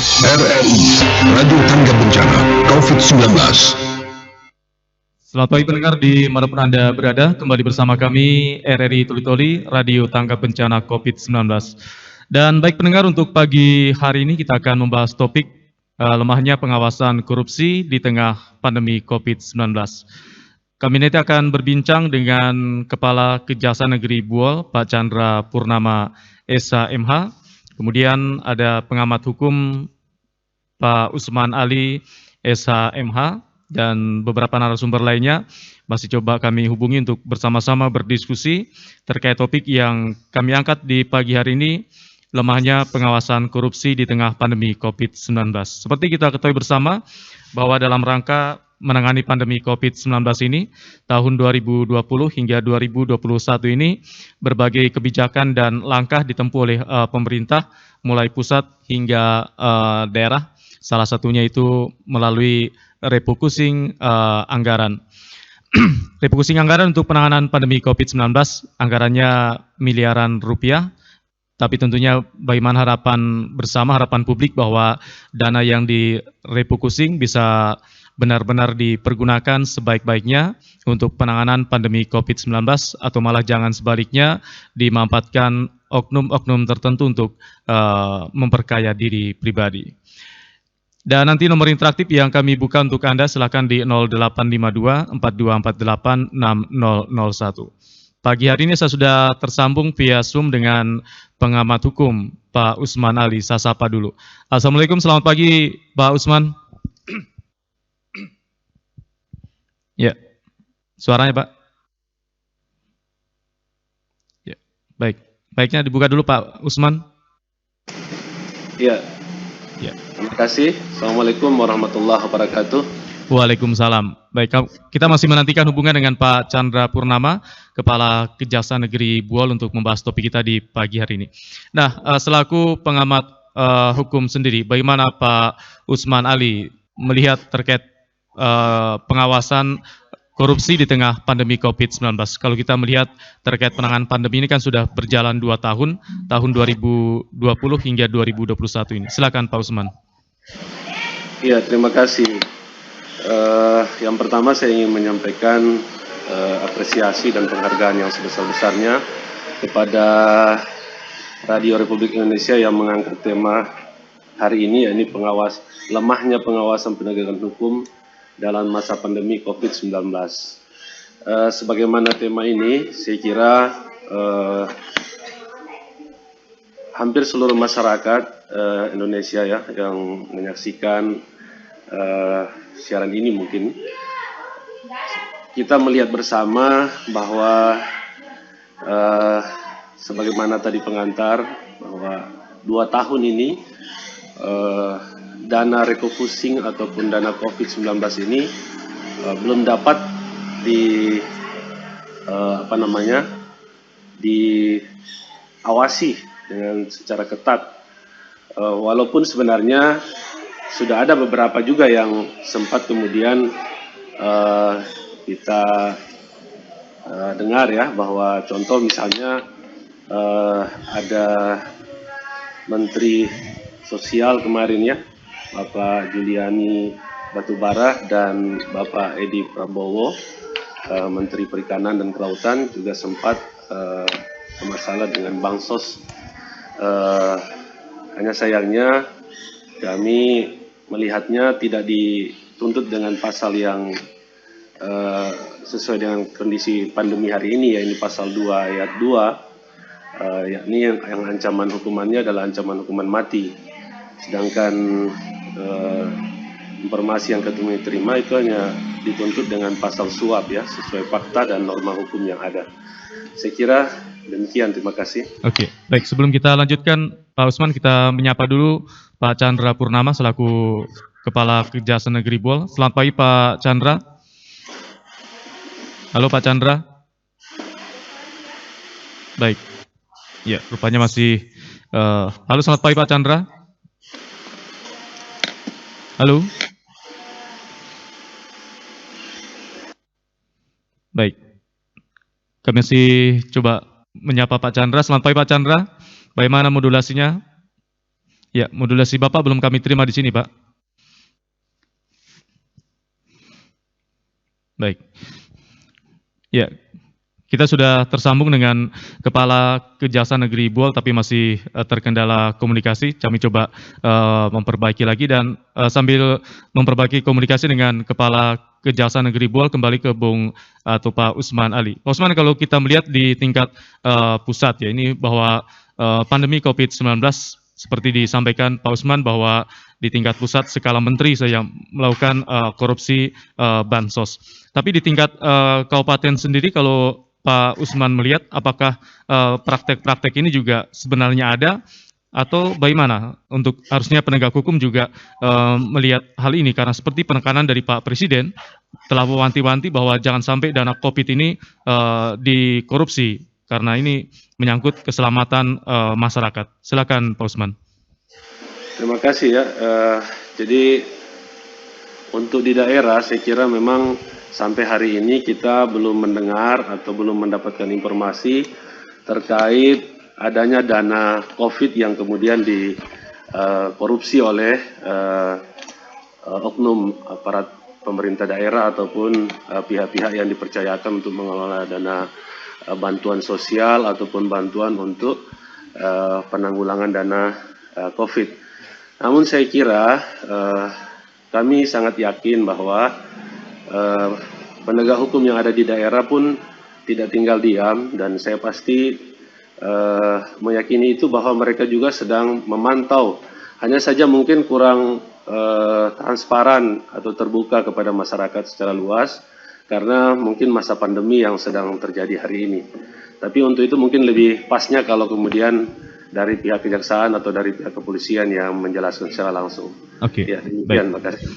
RRI Radio Tangga Bencana COVID-19. Selamat pagi pendengar dimanapun Anda berada, kembali bersama kami RRI Tuli-Toli, Radio Tanggap Bencana COVID-19. Dan baik pendengar, untuk pagi hari ini kita akan membahas topik lemahnya pengawasan korupsi di tengah pandemi COVID-19. Kami nanti akan berbincang dengan Kepala Kejaksaan Negeri Buol, Pak Chandra Purnama SH.MH. Kemudian ada pengamat hukum Pak Usman Ali SH.MH. Dan beberapa narasumber lainnya masih coba kami hubungi untuk bersama-sama berdiskusi terkait topik yang kami angkat di pagi hari ini, lemahnya pengawasan korupsi di tengah pandemi COVID-19. Seperti kita ketahui bersama bahwa dalam rangka menangani pandemi COVID-19 ini, tahun 2020 hingga 2021 ini, berbagai kebijakan dan langkah ditempuh oleh pemerintah, mulai pusat hingga daerah. Salah satunya itu melalui refocusing anggaran. Refocusing anggaran untuk penanganan pandemi COVID-19, anggarannya miliaran rupiah, tapi tentunya bagaimana harapan bersama, harapan publik bahwa dana yang di refocusing bisa benar-benar dipergunakan sebaik-baiknya untuk penanganan pandemi COVID-19, atau malah jangan sebaliknya dimanfaatkan oknum-oknum tertentu untuk memperkaya diri pribadi. Dan nanti nomor interaktif yang kami buka untuk Anda silakan di 0852 4248 6001. Pagi hari ini saya sudah tersambung via Zoom dengan pengamat hukum Pak Usman Ali. Saya sapa dulu. Assalamualaikum, selamat pagi Pak Usman. Ya, suaranya Pak. Ya, baik. Baiknya dibuka dulu Pak Usman. Ya. Terima kasih. Assalamualaikum warahmatullahi wabarakatuh. Waalaikumsalam. Baik, kita masih menantikan hubungan dengan Pak Chandra Purnama, Kepala Kejaksaan Negeri Buol, untuk membahas topik kita di pagi hari ini. Nah, selaku pengamat hukum sendiri, bagaimana Pak Usman Ali melihat terkait pengawasan korupsi di tengah pandemi COVID-19? Kalau kita melihat terkait penanganan pandemi ini kan sudah berjalan 2 tahun, tahun 2020 hingga 2021 ini. Silakan Pak Usman. Ya, terima kasih. Yang pertama saya ingin menyampaikan apresiasi dan penghargaan yang sebesar-besarnya kepada Radio Republik Indonesia yang mengangkat tema hari ini, yakni lemahnya pengawasan penegakan hukum dalam masa pandemi COVID-19. Sebagaimana tema ini, saya kira hampir seluruh masyarakat Indonesia ya yang menyaksikan siaran ini, mungkin kita melihat bersama bahwa sebagaimana tadi pengantar, bahwa 2 tahun ini dana refocusing ataupun dana COVID-19 ini belum dapat diawasi dengan secara ketat, walaupun sebenarnya sudah ada beberapa juga yang sempat kemudian kita dengar ya, bahwa contoh misalnya ada Menteri Sosial kemarin ya, Bapak Juliani Batubara, dan Bapak Edi Prabowo, Menteri Perikanan dan Kelautan, juga sempat bermasalah dengan bansos. Hanya sayangnya kami melihatnya tidak dituntut dengan pasal yang sesuai dengan kondisi pandemi hari ini, yaitu pasal 2 ayat 2, yakni yang ancaman hukumannya adalah ancaman hukuman mati. Sedangkan informasi yang kami terima itu hanya dituntut dengan pasal suap ya, sesuai fakta dan norma hukum yang ada. Saya kira demikian, terima kasih. Oke, baik, sebelum kita lanjutkan Pak Usman, kita menyapa dulu Pak Chandra Purnama selaku Kepala Kejaksaan Negeri Buol. Selamat pagi Pak Chandra. Halo Pak Chandra. Baik. Ya, rupanya masih halo, selamat pagi Pak Chandra. Halo. Baik. Kami masih coba menyapa Pak Chandra. Selamat pagi Pak Chandra. Bagaimana modulasinya? Ya, modulasi Bapak belum kami terima di sini, Pak. Baik. Ya, kita sudah tersambung dengan Kepala Kejaksaan Negeri Buol, tapi masih terkendala komunikasi. Kami coba memperbaiki lagi dan sambil memperbaiki komunikasi dengan Kepala Kejaksaan Negeri Buol, kembali ke Bung atau Pak Usman Ali. Pak Usman, kalau kita melihat di tingkat pusat ya, ini bahwa pandemi COVID-19 seperti disampaikan Pak Usman bahwa di tingkat pusat skala menteri saya melakukan korupsi bansos. Tapi di tingkat kabupaten sendiri, kalau Pak Usman melihat, apakah praktek-praktek ini juga sebenarnya ada atau bagaimana? Untuk harusnya penegak hukum juga melihat hal ini, karena seperti penekanan dari Pak Presiden telah mewanti-wanti bahwa jangan sampai dana COVID ini dikorupsi, karena ini menyangkut keselamatan masyarakat. Silakan Pak Usman. Terima kasih ya. Jadi untuk di daerah saya kira memang sampai hari ini kita belum mendengar atau belum mendapatkan informasi terkait adanya dana COVID yang kemudian dikorupsi oleh oknum aparat pemerintah daerah ataupun pihak-pihak yang dipercayakan untuk mengelola dana bantuan sosial ataupun bantuan untuk penanggulangan dana COVID. Namun saya kira kami sangat yakin bahwa penegak hukum yang ada di daerah pun tidak tinggal diam, dan saya pasti meyakini itu bahwa mereka juga sedang memantau. Hanya saja mungkin kurang transparan atau terbuka kepada masyarakat secara luas karena mungkin masa pandemi yang sedang terjadi hari ini. Tapi untuk itu mungkin lebih pasnya kalau kemudian dari pihak kejaksaan atau dari pihak kepolisian yang menjelaskan secara langsung. Oke, Ya, demikian, baik. makasih.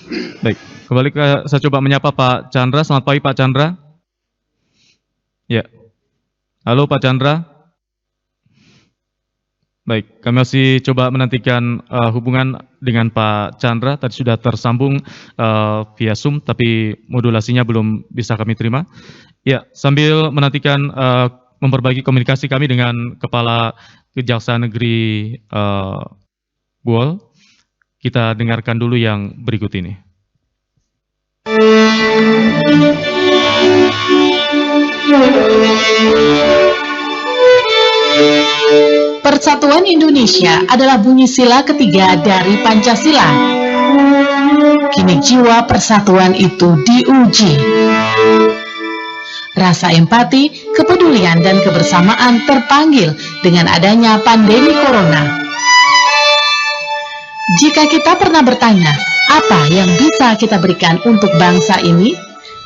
Baik, kembali saya coba menyapa Pak Chandra. Selamat pagi Pak Chandra. Ya, halo Pak Chandra. Baik, kami masih coba menantikan hubungan dengan Pak Chandra. Tadi sudah tersambung via Zoom, tapi modulasinya belum bisa kami terima. Ya, sambil menantikan memperbaiki komunikasi kami dengan Kepala Kejaksaan Negeri Buol, kita dengarkan dulu yang berikut ini. Persatuan Indonesia adalah bunyi sila ketiga dari Pancasila. Kini jiwa persatuan itu diuji. Rasa empati, kepedulian, dan kebersamaan terpanggil dengan adanya pandemi corona. Jika kita pernah bertanya, apa yang bisa kita berikan untuk bangsa ini?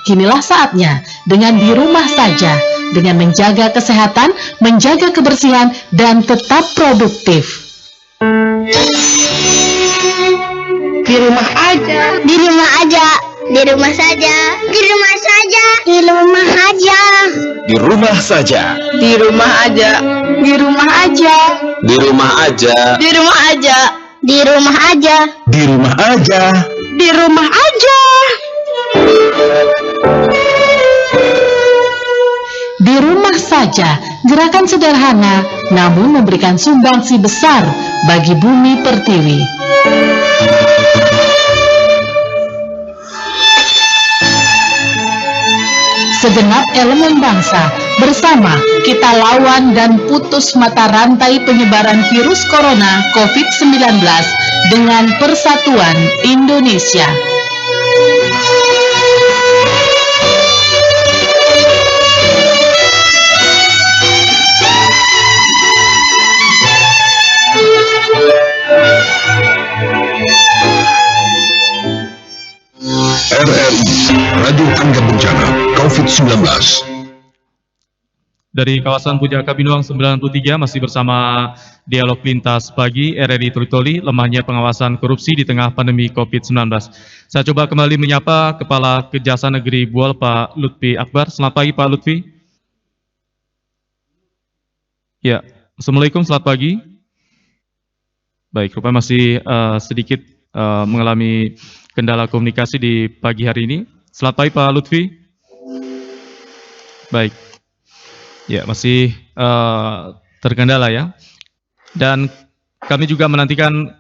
Kinilah saatnya dengan di rumah saja, dengan menjaga kesehatan, menjaga kebersihan, dan tetap produktif. Di rumah aja. Di rumah aja. Di rumah saja. Di rumah saja. Di rumah aja. Di rumah saja. Di rumah aja. Di rumah aja. Di rumah aja. Di rumah aja. Di rumah aja. Di rumah aja. Di rumah aja. Di rumah saja, gerakan sederhana namun memberikan sumbangsi besar bagi bumi pertiwi. Segenap elemen bangsa, bersama kita lawan dan putus mata rantai penyebaran virus corona COVID-19 dengan Persatuan Indonesia. RRI, Radio Tangga Bencana COVID-19. Dari kawasan Puja Kabinuang 93 masih bersama Dialog Lintas Pagi RRI Tulitoli, lemahnya pengawasan korupsi di tengah pandemi COVID-19. Saya coba kembali menyapa Kepala Kejaksaan Negeri Buol, Pak Lutfi Akbar. Selamat pagi Pak Lutfi. Ya, Assalamualaikum, selamat pagi. Baik, rupanya masih sedikit mengalami kendala komunikasi di pagi hari ini. Selamat pagi Pak Lutfi. Baik. Ya, masih terkendala ya. Dan kami juga menantikan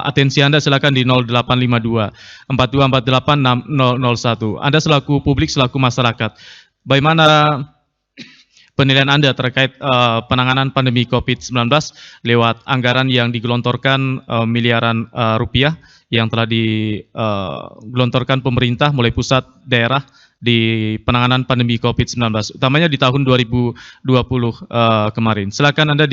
atensi Anda silakan di 0852 4248 6001. Anda selaku publik, selaku masyarakat, bagaimana penilaian Anda terkait penanganan pandemi COVID-19 lewat anggaran yang digelontorkan miliaran rupiah yang telah digelontorkan pemerintah mulai pusat daerah di penanganan pandemi COVID-19, utamanya di tahun 2020 kemarin. Silakan Anda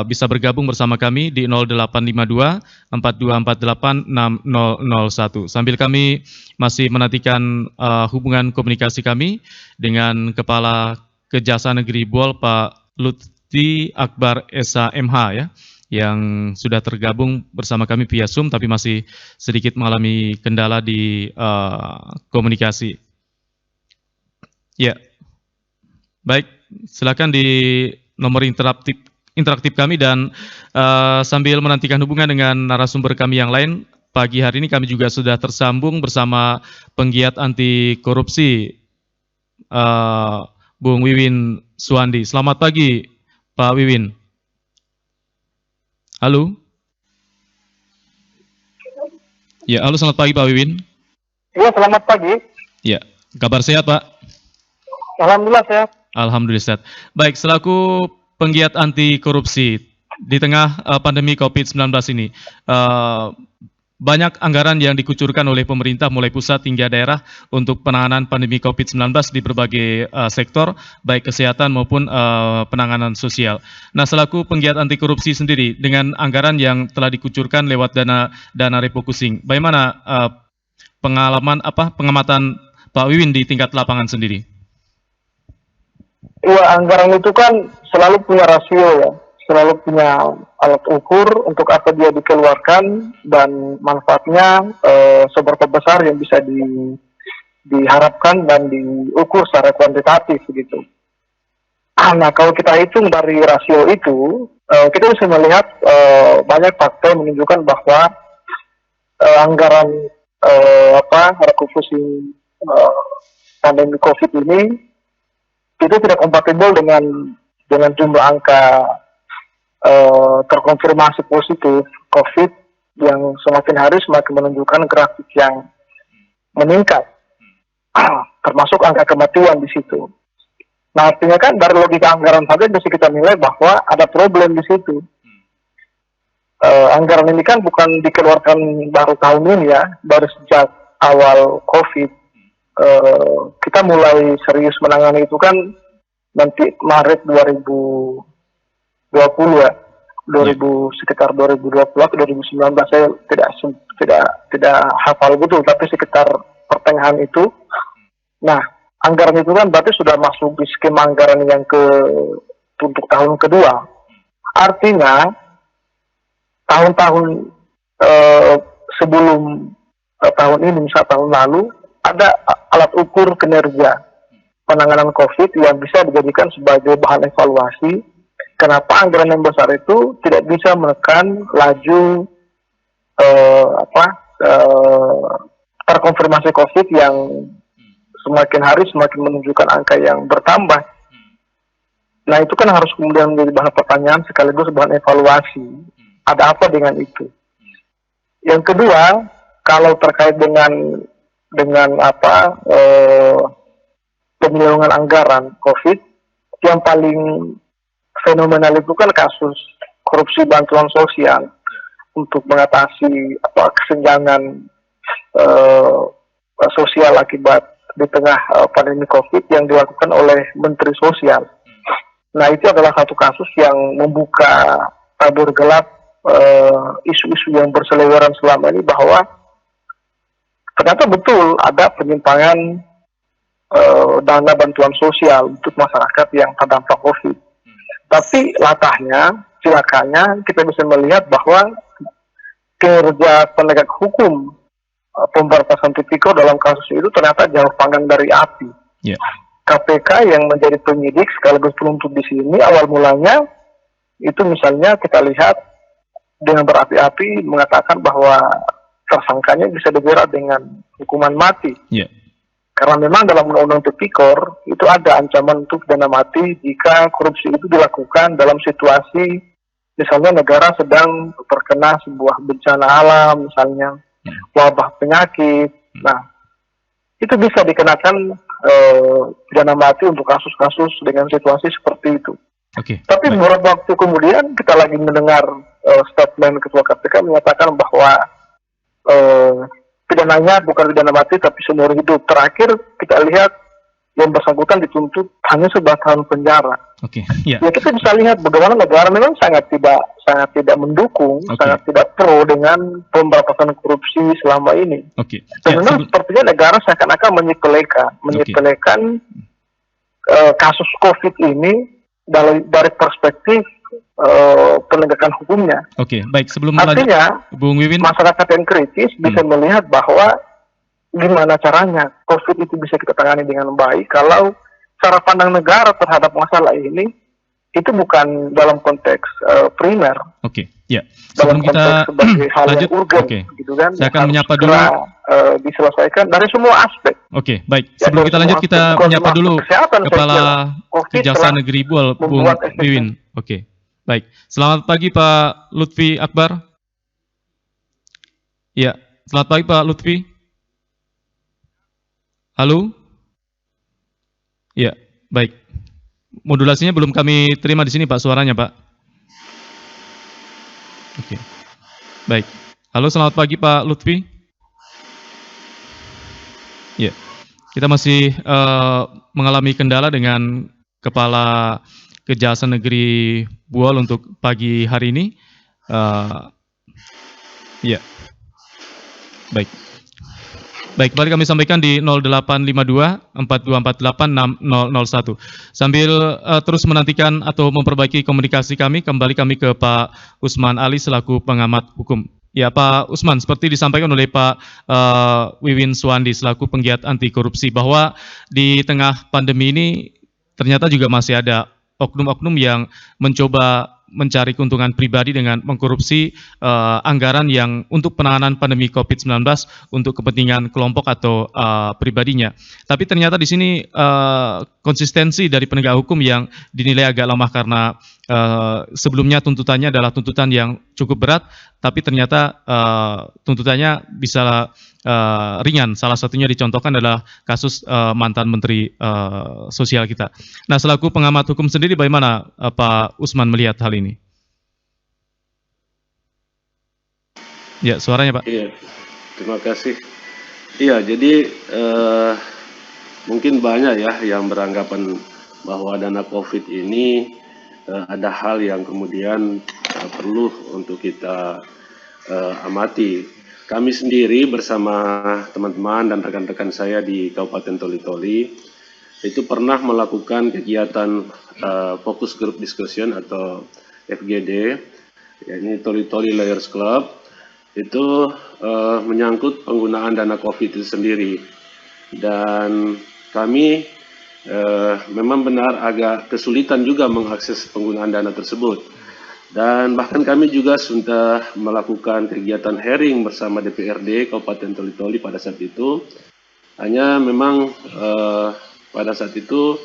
bisa bergabung bersama kami di 0852 4248 6001. Sambil kami masih menantikan hubungan komunikasi kami dengan Kepala Kejaksaan Negeri Buol, Pak Lutfi Akbar Esa MH ya, yang sudah tergabung bersama kami via Zoom, tapi masih sedikit mengalami kendala di komunikasi. Ya, baik, silakan di nomor interaktif kami, dan sambil menantikan hubungan dengan narasumber kami yang lain, pagi hari ini kami juga sudah tersambung bersama penggiat anti korupsi, Bung Wiwin Suwandi. Selamat pagi, Pak Wiwin. Halo. Ya, halo, selamat pagi Pak Wiwin. Iya, selamat pagi. Ya, kabar sehat Pak? Alhamdulillah sehat. Alhamdulillah sehat. Baik, selaku penggiat anti korupsi di tengah pandemi COVID-19 ini, banyak anggaran yang dikucurkan oleh pemerintah mulai pusat hingga daerah untuk penanganan pandemi COVID-19 di berbagai sektor, baik kesehatan maupun penanganan sosial. Nah, selaku penggiat anti korupsi sendiri, dengan anggaran yang telah dikucurkan lewat dana refocusing, bagaimana pengamatan Pak Wiwin di tingkat lapangan sendiri? Iya, anggaran itu kan selalu punya rasio ya, selalu punya alat ukur untuk apa dia dikeluarkan dan manfaatnya seberapa besar yang bisa diharapkan dan diukur secara kuantitatif gitu. Nah, kalau kita hitung dari rasio itu, kita bisa melihat banyak fakta yang menunjukkan bahwa anggaran refocusing pandemi COVID ini itu tidak kompatibel dengan jumlah angka terkonfirmasi positif COVID yang semakin hari semakin menunjukkan grafik yang meningkat, termasuk angka kematian di situ. Nah, artinya kan dari logika anggaran saja bisa kita nilai bahwa ada problem di situ. Anggaran ini kan bukan dikeluarkan baru tahun ini ya, dari sejak awal COVID. Kita mulai serius menangani itu kan nanti Maret 2020 ya, sekitar 2020 atau 2019, saya tidak hafal betul, tapi sekitar pertengahan itu. Nah, anggaran itu kan berarti sudah masuk di skema anggaran yang untuk tahun kedua. Artinya tahun-tahun sebelum tahun ini, misal tahun lalu, ada alat ukur kinerja penanganan COVID yang bisa dijadikan sebagai bahan evaluasi kenapa anggaran yang besar itu tidak bisa menekan laju terkonfirmasi COVID yang semakin hari semakin menunjukkan angka yang bertambah. Nah, itu kan harus kemudian menjadi bahan pertanyaan sekaligus bahan evaluasi. Ada apa dengan itu? Yang kedua, kalau terkait dengan penyelenggaraan anggaran COVID, yang paling fenomenal itu kan kasus korupsi bantuan sosial untuk mengatasi kesenjangan sosial akibat di tengah pandemi COVID yang dilakukan oleh Menteri Sosial. Nah, itu adalah satu kasus yang membuka tabur gelap isu-isu yang berseliweran selama ini, bahwa ternyata betul ada penyimpangan dana bantuan sosial untuk masyarakat yang terdampak COVID. Tapi celakanya kita bisa melihat bahwa kinerja penegak hukum pemberantasan tipikor dalam kasus itu ternyata jauh panggang dari api. Yeah. KPK yang menjadi penyidik sekaligus penuntut di sini, awal mulanya itu misalnya kita lihat dengan berapi-api mengatakan bahwa tersangkanya bisa dijerat dengan hukuman mati. Yeah. Karena memang dalam undang-undang tipikor itu ada ancaman untuk pidana mati jika korupsi itu dilakukan dalam situasi Misalnya negara sedang terkena sebuah bencana alam, misalnya wabah penyakit. Nah, itu bisa dikenakan pidana mati untuk kasus-kasus dengan situasi seperti itu. Oke. Tapi Baik. beberapa waktu kemudian kita lagi mendengar statement Ketua KPK menyatakan bahwa pidananya bukan pidana mati tapi seumur hidup. Terakhir kita lihat yang bersangkutan dituntut hanya 11 tahun penjara. Oke. Ya. Ya kita bisa lihat bagaimana negara memang sangat tidak mendukung, Oke. sangat tidak pro dengan pemberantasan korupsi selama ini. Oke. Dan Ya, memang sepertinya negara seakan-akan menyepelekan kasus COVID ini dari perspektif penegakan hukumnya. Oke. Baik, sebelum lanjut, Artinya Bung Wiwin. masyarakat yang kritis bisa melihat bahwa gimana caranya COVID itu bisa kita tangani dengan baik kalau cara pandang negara terhadap masalah ini itu bukan dalam konteks primer, Oke. Ya. dalam Sebelum konteks kita sebagai hal lanjut, yang urgen, oke. gitu kan? Saya akan Harus menyapa segera, dulu. diselesaikan dari semua aspek. Oke, baik. Ya, Sebelum dari kita lanjut, semua kita aspek, bukan menyapa cuma dulu kesehatan, saya Kepala kira. COVID Kejaksaan telah Negeri Buol, Bung membuat efek Wiwin. Oke, baik. Selamat pagi Pak Lutfi Akbar. Ya, selamat pagi Pak Lutfi. Halo? Ya, baik. Modulasinya belum kami terima di sini Pak, suaranya Pak. Oke, baik. Halo, selamat pagi Pak Lutfi. Ya, kita masih mengalami kendala dengan Kepala Kejaksaan Negeri Buol untuk pagi hari ini. Ya, baik. Baik, kembali kami sampaikan di 0852 4248 6001. Sambil terus menantikan atau memperbaiki komunikasi kembali kami ke Pak Usman Ali selaku pengamat hukum. Ya, Pak Usman, seperti disampaikan oleh Pak Wiwin Suwandi selaku penggiat anti korupsi bahwa di tengah pandemi ini ternyata juga masih ada oknum-oknum yang mencoba mencari keuntungan pribadi dengan mengkorupsi anggaran yang untuk penanganan pandemi COVID-19 untuk kepentingan kelompok atau pribadinya. Tapi ternyata di sini konsistensi dari penegak hukum yang dinilai agak lemah karena sebelumnya tuntutannya adalah tuntutan yang cukup berat, tapi ternyata tuntutannya bisa ringan. Salah satunya dicontohkan adalah kasus mantan Menteri Sosial kita. Nah, selaku pengamat hukum sendiri, bagaimana Pak Usman melihat hal ini? Ya, suaranya Pak. Iya, terima kasih. Iya, jadi mungkin banyak ya yang beranggapan bahwa dana COVID ini ada hal yang kemudian perlu untuk kita amati. Kami sendiri bersama teman-teman dan rekan-rekan saya di Kabupaten Toli-Toli itu pernah melakukan kegiatan Focus Group Discussion atau FGD, yakni Toli-Toli Lawyers Club. Itu menyangkut penggunaan dana COVID itu sendiri, dan kami memang benar agak kesulitan juga mengakses penggunaan dana tersebut, dan bahkan kami juga sudah melakukan kegiatan hearing bersama DPRD Kabupaten Toli-Toli pada saat itu. Hanya memang pada saat itu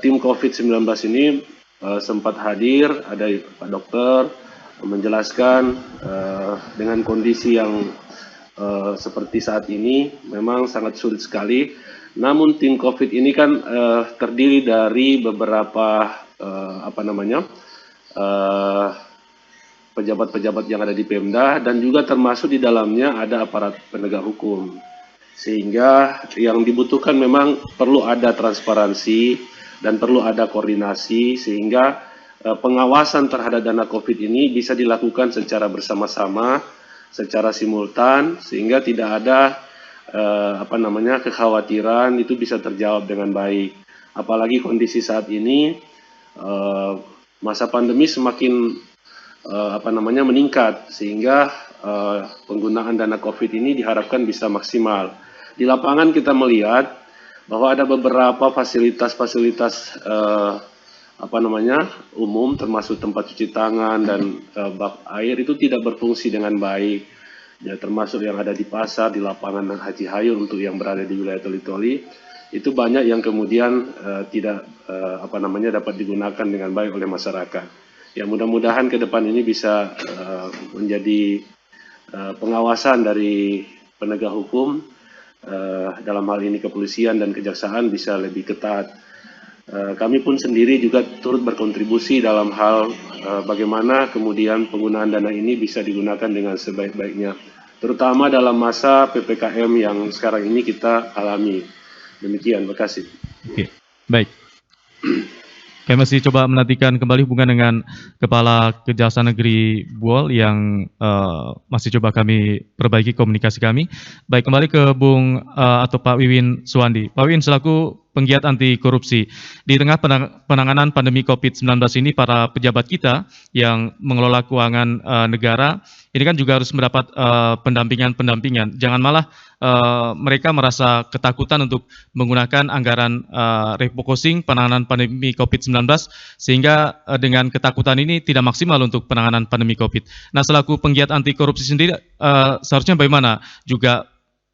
tim COVID-19 ini sempat hadir, ada Pak Dokter menjelaskan dengan kondisi yang seperti saat ini memang sangat sulit sekali. Namun tim COVID ini kan terdiri dari beberapa pejabat-pejabat yang ada di Pemda, dan juga termasuk di dalamnya ada aparat penegak hukum. Sehingga yang dibutuhkan memang perlu ada transparansi dan perlu ada koordinasi sehingga pengawasan terhadap dana COVID ini bisa dilakukan secara bersama-sama, secara simultan, sehingga tidak ada kekhawatiran itu bisa terjawab dengan baik. Apalagi kondisi saat ini masa pandemi semakin meningkat, sehingga penggunaan dana COVID ini diharapkan bisa maksimal. Di lapangan kita melihat bahwa ada beberapa fasilitas-fasilitas umum, termasuk tempat cuci tangan dan bak air itu tidak berfungsi dengan baik. Ya, termasuk yang ada di pasar, di lapangan Haji Hayur untuk yang berada di wilayah Toli-Toli, itu banyak yang kemudian tidak dapat digunakan dengan baik oleh masyarakat. Ya, mudah-mudahan ke depan ini bisa menjadi pengawasan dari penegak hukum, dalam hal ini kepolisian dan kejaksaan bisa lebih ketat. Kami pun sendiri juga turut berkontribusi dalam hal bagaimana kemudian penggunaan dana ini bisa digunakan dengan sebaik-baiknya, terutama dalam masa PPKM yang sekarang ini kita alami. Demikian, terima kasih. Oke, baik. Kami masih coba menantikan kembali hubungan dengan Kepala Kejaksaan Negeri Buol yang masih coba kami perbaiki komunikasi kami. Baik, kembali ke Bung atau Pak Wiwin Suwandi. Pak Wiwin selaku penggiat anti korupsi, di tengah penanganan pandemi COVID-19 ini para pejabat kita yang mengelola keuangan negara ini kan juga harus mendapat pendampingan. Jangan malah mereka merasa ketakutan untuk menggunakan anggaran refocusing penanganan pandemi COVID-19 sehingga dengan ketakutan ini tidak maksimal untuk penanganan pandemi COVID. Nah, selaku penggiat anti korupsi sendiri seharusnya bagaimana juga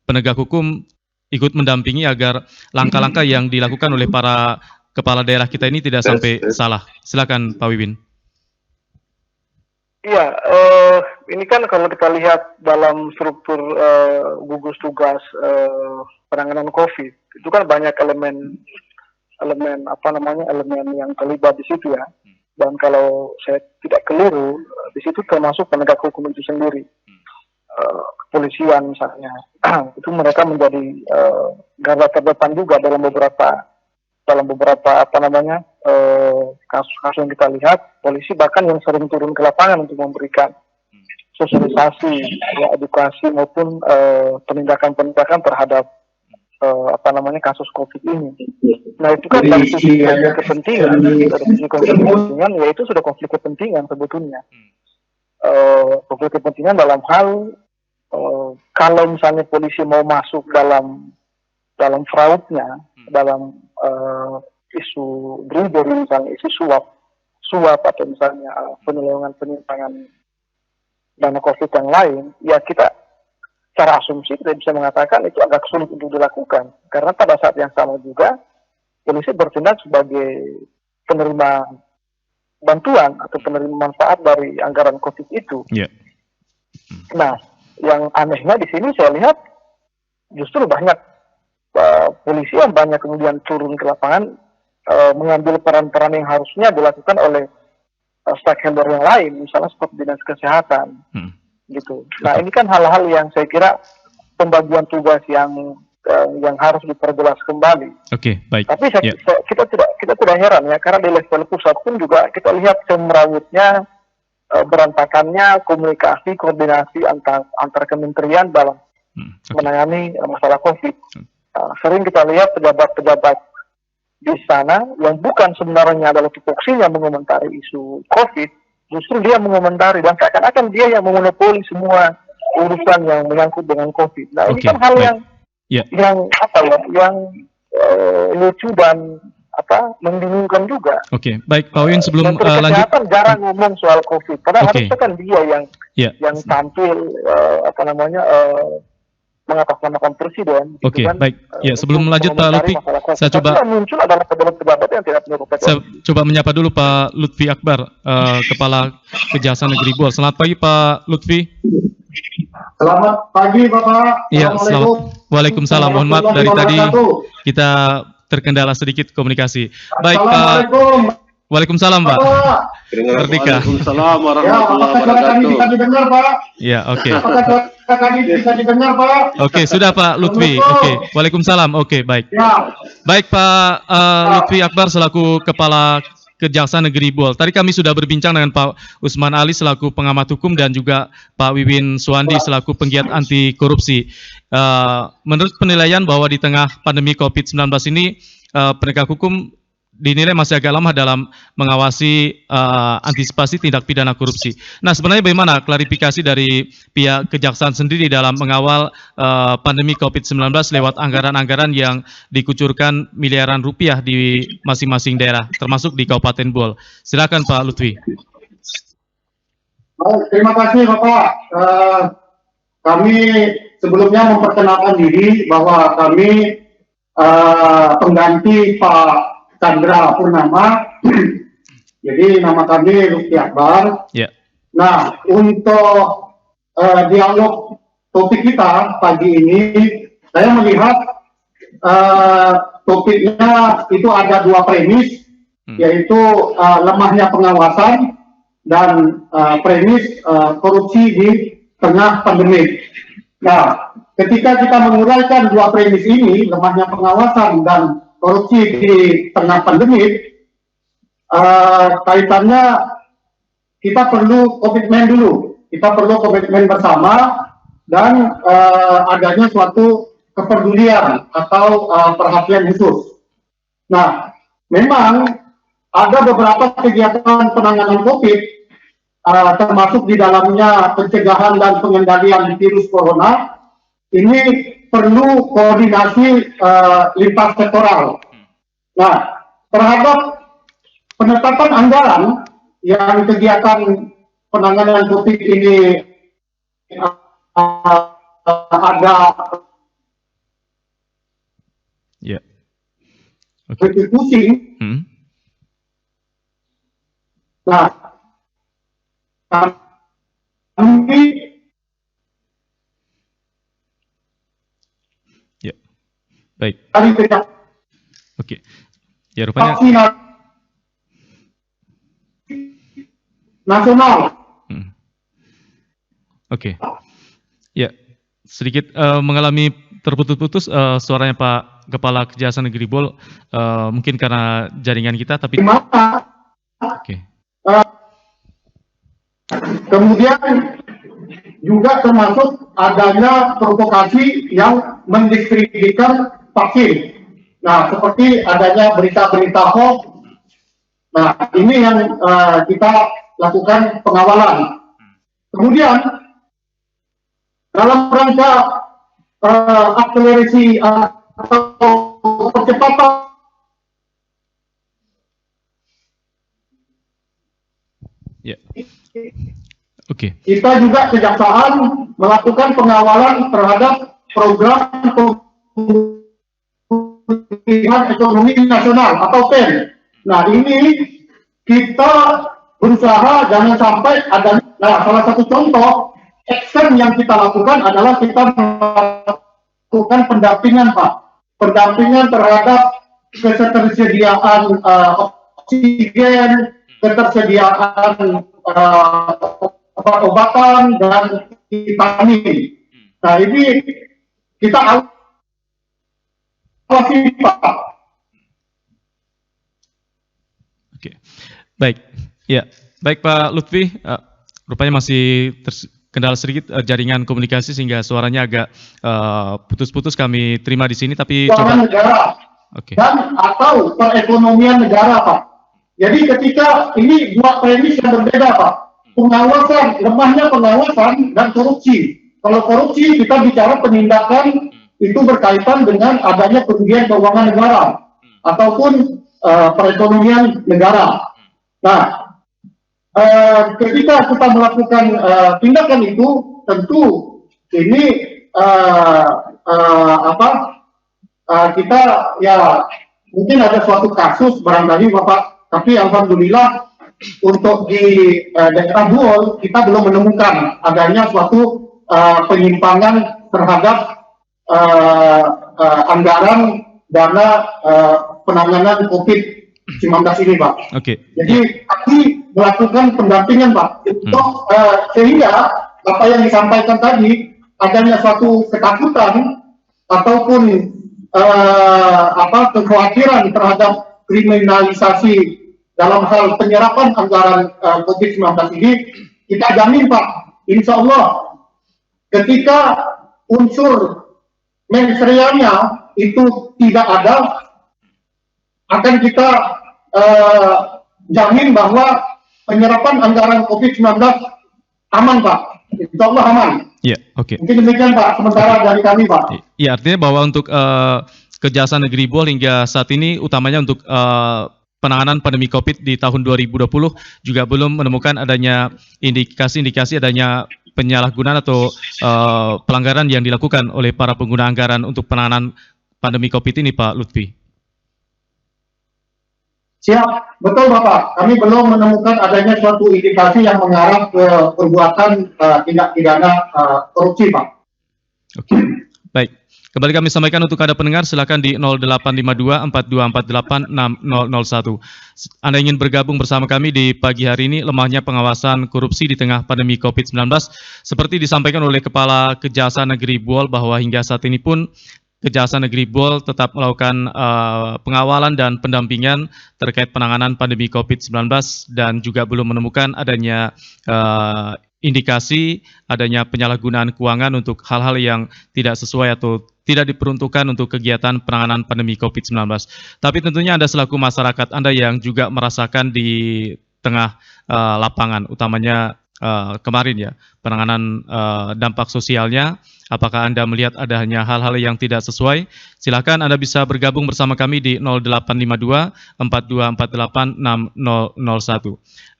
penegak hukum ikut mendampingi agar langkah-langkah yang dilakukan oleh para kepala daerah kita ini tidak sampai salah. Silakan Pak Wiwin. Iya, ini kan kalau kita lihat dalam struktur gugus tugas penanganan COVID, itu kan banyak elemen yang terlibat di situ ya. Dan kalau saya tidak keliru, di situ termasuk penegak hukum itu sendiri. Kepolisian misalnya, itu mereka menjadi garda terdepan juga dalam beberapa kasus-kasus yang kita lihat. Polisi bahkan yang sering turun ke lapangan untuk memberikan sosialisasi, ya, edukasi maupun penindakan terhadap kasus COVID ini. Nah, itu kan dari sisi kepentingan, yaitu sudah konflik kepentingan sebetulnya. Konflik kepentingan dalam hal kalau misalnya polisi mau masuk dalam fraudnya, dalam isu bribery, misalnya isu suap atau misalnya penyimpangan dana COVID yang lain, ya kita secara asumsi kita bisa mengatakan itu agak sulit untuk dilakukan, karena pada saat yang sama juga polisi bertindak sebagai penerima bantuan atau penerima manfaat dari anggaran COVID itu. Yeah. Nah, yang anehnya di sini saya lihat justru banyak polisi yang banyak kemudian turun ke lapangan mengambil peran-peran yang harusnya dilakukan oleh stakeholder yang lain, misalnya seperti dinas kesehatan, gitu. Nah, ini kan hal-hal yang saya kira pembagian tugas yang harus diperjelas kembali. Oke, baik. Tapi kita tidak heran ya, karena di level pusat pun juga kita lihat semrawutnya, berantakannya komunikasi, koordinasi antar kementerian dalam menangani masalah COVID. Sering kita lihat pejabat-pejabat di sana yang bukan sebenarnya adalah tupoksinya mengomentari isu COVID, justru dia mengomentari dan seakan-akan dia yang memonopoli semua urusan yang menyangkut dengan COVID. Nah, ini kan hal yang lucu dan membingungkan juga. Oke, baik Pak Wiwin, sebelum lanjut. Kesehatan jarang ngomong soal COVID, padahal harusnya kan dia yang tampil mengatasnamakan presiden. Oke, kan, baik. Ya, sebelum lanjut Pak Lutfi, saya coba muncul adalah pejabat-pejabat yang tidak punya kompetensi. Saya coba menyapa dulu Pak Lutfi Akbar, Kepala Kejaksaan Negeri Buol. Selamat pagi Pak Lutfi. Selamat pagi Bapak. Iya, selamat. Waalaikumsalam. Mohon maaf dari tadi kita terkendala sedikit komunikasi. Baik Pak. Waalaikumsalam Pak. Merdeka. Waalaikumsalam warahmatullahi wabarakatuh. Bisa didengar Pak? Ya, oke. Apakah suara kami bisa didengar Pak? Oke, sudah Pak Lutfi. Oke, Waalaikumsalam. Oke, baik. Ya. Baik Pak Lutfi Akbar selaku Kepala Kejaksaan Negeri Buol. Tadi kami sudah berbincang dengan Pak Usman Ali selaku pengamat hukum dan juga Pak Wiwin Suwandi selaku penggiat anti korupsi. Menurut penilaian bahwa di tengah pandemi COVID-19 ini penegak hukum dinilai masih agak lemah dalam mengawasi antisipasi tindak pidana korupsi. Nah, sebenarnya bagaimana klarifikasi dari pihak kejaksaan sendiri dalam mengawal pandemi COVID-19 lewat anggaran-anggaran yang dikucurkan miliaran rupiah di masing-masing daerah, termasuk di Kabupaten Buol. Silakan Pak Lutfi. Terima kasih Bapak. Kami sebelumnya memperkenalkan diri bahwa kami pengganti Pak Chandra Purnama Jadi nama kami Lutfi Akbar. Ya. Nah, untuk dialog topik kita pagi ini, saya melihat topiknya itu ada dua premis, yaitu lemahnya pengawasan dan premis korupsi di tengah pandemi. Nah, ketika kita menguraikan dua premis ini, lemahnya pengawasan dan korupsi di tengah pandemi, kaitannya kita perlu komitmen dulu. Kita perlu komitmen bersama dan adanya suatu kepedulian atau perhatian khusus. Nah, memang ada beberapa kegiatan penanganan COVID, termasuk di dalamnya pencegahan dan pengendalian virus corona. Ini perlu koordinasi lintas sektoral. Nah, terhadap penetapan anggaran yang kegiatan penanganan COVID ini ada eksekusi. Nah, kami baik. Oke. Ya, rupanya nasional. Oke. Ya, sedikit mengalami terputus-putus suaranya Pak Kepala Kejaksaan Negeri Bol, mungkin karena jaringan kita, tapi oke. Kemudian juga termasuk adanya provokasi yang mendiskreditkan vaksin. Nah, seperti adanya berita-berita hoax. Nah, ini yang kita lakukan pengawalan. Kemudian dalam rangka akselerasi atau percepatan kita juga kejaksaan melakukan pengawalan terhadap program pemulihan ekonomi nasional atau PEN. Nah, ini kita berusaha jangan sampai ada. Nah, salah satu contoh action yang kita lakukan adalah kita melakukan pendampingan, Pak. Pendampingan terhadap ketersediaan oksigen, ketersediaan obat-obatan dan vitamin. Nah, ini kita awasi, Pak. Oke, baik. Ya, baik Pak Lutfi. Rupanya masih terkendala sedikit jaringan komunikasi sehingga suaranya agak putus-putus kami terima di sini. Tapi coba. Negara. Oke. Dan atau perekonomian negara, Pak. Jadi ketika ini dua premis yang berbeda, Pak. Pengawasan, lemahnya pengawasan dan korupsi. Kalau korupsi kita bicara penindakan itu berkaitan dengan adanya kerugian keuangan negara ataupun perekonomian negara. Nah, ketika kita melakukan tindakan itu, tentu ini kita ya mungkin ada suatu kasus barangkali Bapak, tapi alhamdulillah untuk di daerah Buol kita belum menemukan adanya suatu penyimpangan terhadap anggaran dana penanganan COVID-19 ini, Pak. Oke. Jadi kami melakukan pendampingan, Pak, untuk sehingga apa yang disampaikan tadi adanya suatu ketakutan ataupun kekhawatiran terhadap kriminalisasi dalam hal penyerapan anggaran COVID-19 ini, kita jamin, Pak, insya Allah ketika unsur mensreanya itu tidak ada, akan kita jamin bahwa penyerapan anggaran COVID-19 aman, Pak. Insya Allah aman. Iya, oke. Mungkin demikian, Pak, sementara dari kami, Pak. Iya, artinya bahwa untuk Kejaksaan Negeri Bol hingga saat ini utamanya untuk penanganan pandemi COVID di tahun 2020 juga belum menemukan adanya indikasi-indikasi adanya penyalahgunaan atau pelanggaran yang dilakukan oleh para pengguna anggaran untuk penanganan pandemi COVID ini, Pak Lutfi. Siap, betul Bapak. Kami belum menemukan adanya suatu indikasi yang mengarah ke perbuatan tindak pidana korupsi, Pak. Oke, baik. Kembali kami sampaikan untuk Anda pendengar, silakan di 0852 4248 6001. Anda ingin bergabung bersama kami di pagi hari ini, lemahnya pengawasan korupsi di tengah pandemi COVID-19. Seperti disampaikan oleh Kepala Kejaksaan Negeri Buol bahwa hingga saat ini pun Kejaksaan Negeri Buol tetap melakukan pengawalan dan pendampingan terkait penanganan pandemi COVID-19 dan juga belum menemukan adanya indikasi adanya penyalahgunaan keuangan untuk hal-hal yang tidak sesuai atau tidak diperuntukkan untuk kegiatan penanganan pandemi COVID-19. Tapi tentunya Anda selaku masyarakat, Anda yang juga merasakan di tengah lapangan, utamanya kemarin ya, penanganan dampak sosialnya, apakah Anda melihat adanya hal-hal yang tidak sesuai? Silakan Anda bisa bergabung bersama kami di 0852 4248 6001.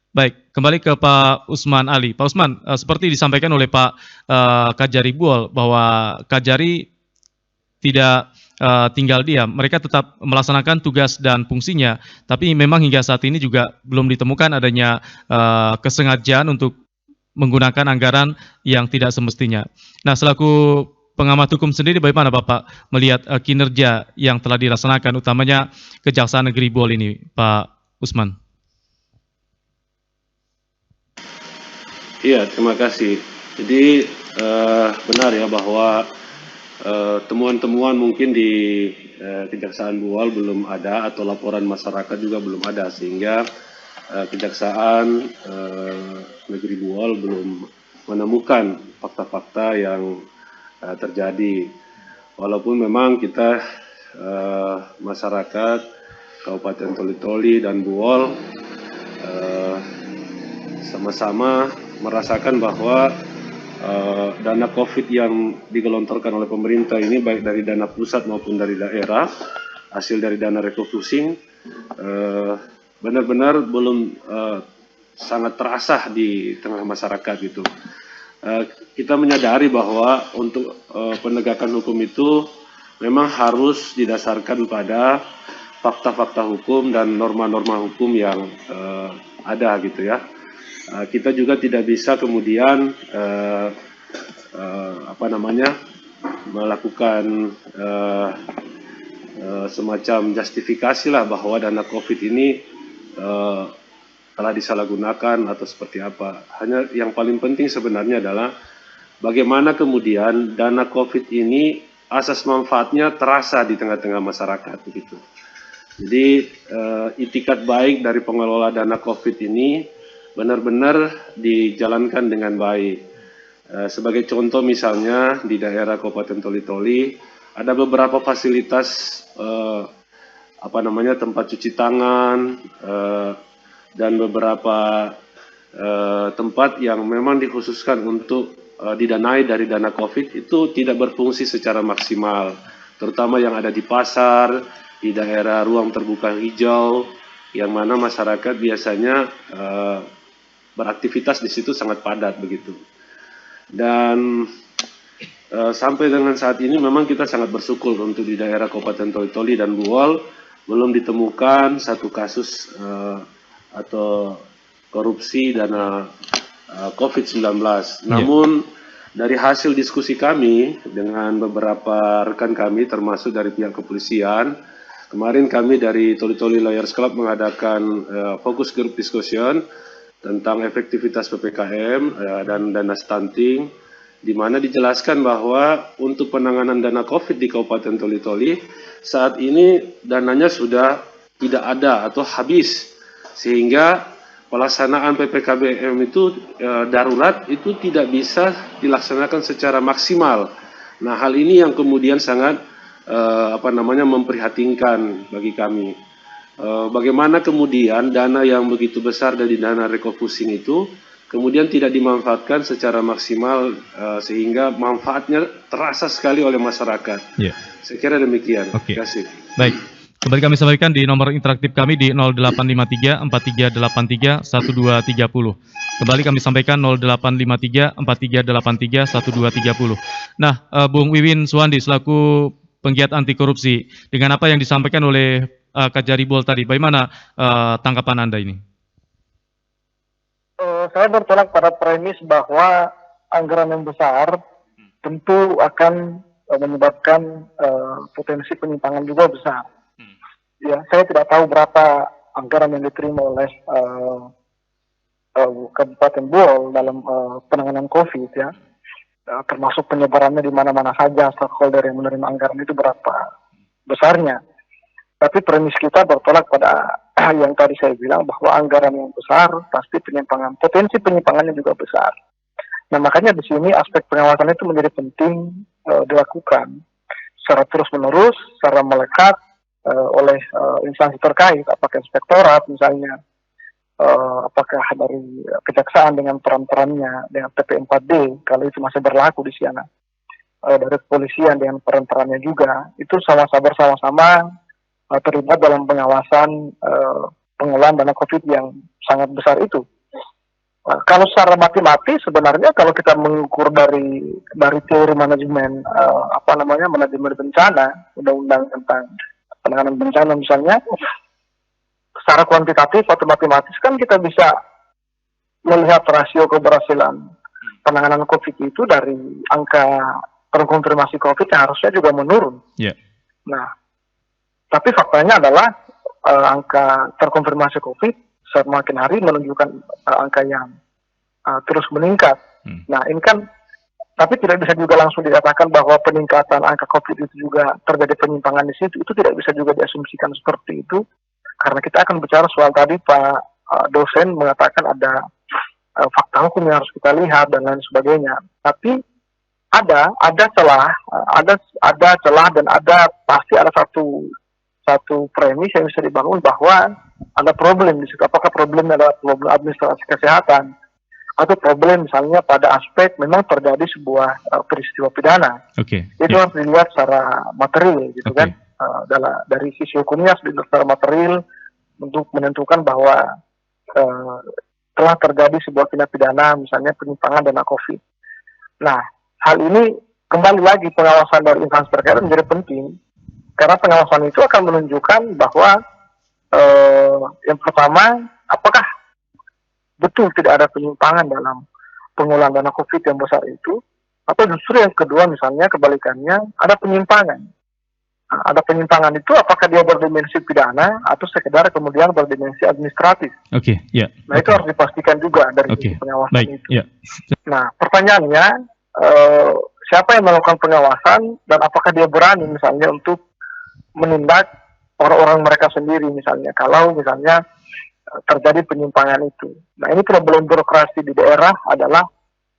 Baik, kembali ke Pak Usman Ali. Pak Usman, seperti disampaikan oleh Pak Kajari Buol bahwa Kajari tidak tinggal diam, mereka tetap melaksanakan tugas dan fungsinya, tapi memang hingga saat ini juga belum ditemukan adanya kesengajaan untuk menggunakan anggaran yang tidak semestinya. Nah, selaku pengamat hukum sendiri, bagaimana Bapak melihat kinerja yang telah dilaksanakan, utamanya Kejaksaan Negeri Buol ini, Pak Usman? Iya, terima kasih. Jadi benar ya bahwa temuan-temuan mungkin di Kejaksaan Buol belum ada atau laporan masyarakat juga belum ada, sehingga Kejaksaan Negeri Buol belum menemukan fakta-fakta yang terjadi. Walaupun memang kita masyarakat Kabupaten Toli-Toli dan Buol sama-sama merasakan bahwa dana COVID yang digelontorkan oleh pemerintah ini, baik dari dana pusat maupun dari daerah, hasil dari dana refocusing, benar-benar belum sangat terasa di tengah masyarakat gitu. Kita menyadari bahwa untuk penegakan hukum itu memang harus didasarkan pada fakta-fakta hukum dan norma-norma hukum yang ada gitu ya. Kita juga tidak bisa kemudian melakukan semacam justifikasi lah bahwa dana COVID ini telah disalahgunakan atau seperti apa. Hanya yang paling penting sebenarnya adalah bagaimana kemudian dana COVID ini asas manfaatnya terasa di tengah-tengah masyarakat begitu. Jadi itikat baik dari pengelola dana COVID ini benar-benar dijalankan dengan baik. Sebagai contoh misalnya di daerah Kabupaten Toli-Toli ada beberapa fasilitas tempat cuci tangan dan beberapa tempat yang memang dikhususkan untuk didanai dari dana COVID itu tidak berfungsi secara maksimal, terutama yang ada di pasar, di daerah ruang terbuka hijau, yang mana masyarakat biasanya beraktivitas di situ sangat padat begitu. Dan sampai dengan saat ini memang kita sangat bersyukur untuk di daerah Kabupaten Toli-Toli dan Buol belum ditemukan satu kasus atau korupsi dana COVID-19. Namun dari hasil diskusi kami dengan beberapa rekan kami termasuk dari pihak kepolisian, kemarin kami dari Toli-Toli Lawyers Club mengadakan focus group discussion tentang efektivitas PPKM dan dana stunting, di mana dijelaskan bahwa untuk penanganan dana COVID di Kabupaten Toli-Toli saat ini dananya sudah tidak ada atau habis, sehingga pelaksanaan PPKBM itu darurat itu tidak bisa dilaksanakan secara maksimal. Nah, hal ini yang kemudian sangat memprihatinkan bagi kami. Bagaimana kemudian dana yang begitu besar dari dana refocusing itu kemudian tidak dimanfaatkan secara maksimal sehingga manfaatnya terasa sekali oleh masyarakat. Saya kira demikian. Terima kasih. Baik, kembali kami sampaikan di nomor interaktif kami di 0853 4383 1230. Kembali kami sampaikan 0853 4383 1230. Nah, Bung Wiwin Suwandi selaku penggiat anti korupsi, dengan apa yang disampaikan oleh Kak Jaribul tadi. Bagaimana tanggapan Anda ini? Saya bertolak pada premis bahwa anggaran yang besar tentu akan menyebabkan potensi penyimpangan juga besar. Ya, saya tidak tahu berapa anggaran yang diterima oleh Kabupaten Buol dalam penanganan COVID ya, termasuk penyebarannya di mana-mana saja, stakeholder yang menerima anggaran itu berapa besarnya. Tapi premis kita bertolak pada yang tadi saya bilang bahwa anggaran yang besar pasti potensi penyimpangannya juga besar. Nah makanya di sini aspek pengawasan itu menjadi penting dilakukan secara terus-menerus, secara melekat oleh instansi terkait, apakah inspektorat misalnya, apakah dari kejaksaan dengan peran-perannya, dengan PP4D kalau itu masih berlaku di sana, dari kepolisian dengan peran-perannya juga, itu bersama-sama terlibat dalam pengawasan pengelolaan dana COVID yang sangat besar itu. Kalau secara matematis sebenarnya kalau kita mengukur dari teori manajemen manajemen bencana, undang-undang tentang penanganan bencana misalnya, secara kuantitatif atau matematis kan kita bisa melihat rasio keberhasilan penanganan COVID itu dari angka terkonfirmasi COVID yang harusnya juga menurun. Yeah. Nah, tapi faktanya adalah angka terkonfirmasi COVID semakin hari menunjukkan angka yang terus meningkat. Nah ini kan, tapi tidak bisa juga langsung dikatakan bahwa peningkatan angka COVID itu juga terjadi penyimpangan di situ. Itu tidak bisa juga diasumsikan seperti itu, karena kita akan bicara soal tadi Pak dosen mengatakan ada fakta hukum yang harus kita lihat dan lain sebagainya. Tapi ada celah dan pasti ada satu premis yang bisa dibangun bahwa ada problem di situ. Apakah problemnya adalah problem administrasi kesehatan atau problem misalnya pada aspek memang terjadi sebuah peristiwa pidana. Itu harus dilihat secara material gitu kan. Dari sisi hukumnya harus dilihat secara material untuk menentukan bahwa telah terjadi sebuah tindak pidana misalnya penyimpangan dana COVID. Nah, hal ini kembali lagi pengawasan dari instansi terkait menjadi penting. Karena pengawasan itu akan menunjukkan bahwa yang pertama, apakah betul tidak ada penyimpangan dalam pengelolaan dana COVID yang besar itu, atau justru yang kedua misalnya kebalikannya, ada penyimpangan. Nah, ada penyimpangan itu apakah dia berdimensi pidana atau sekedar kemudian berdimensi administratif. Nah itu harus dipastikan juga dari pengawasan itu. Nah pertanyaannya, siapa yang melakukan pengawasan dan apakah dia berani misalnya untuk menindak orang-orang mereka sendiri misalnya kalau misalnya terjadi penyimpangan itu. Nah ini problem birokrasi di daerah adalah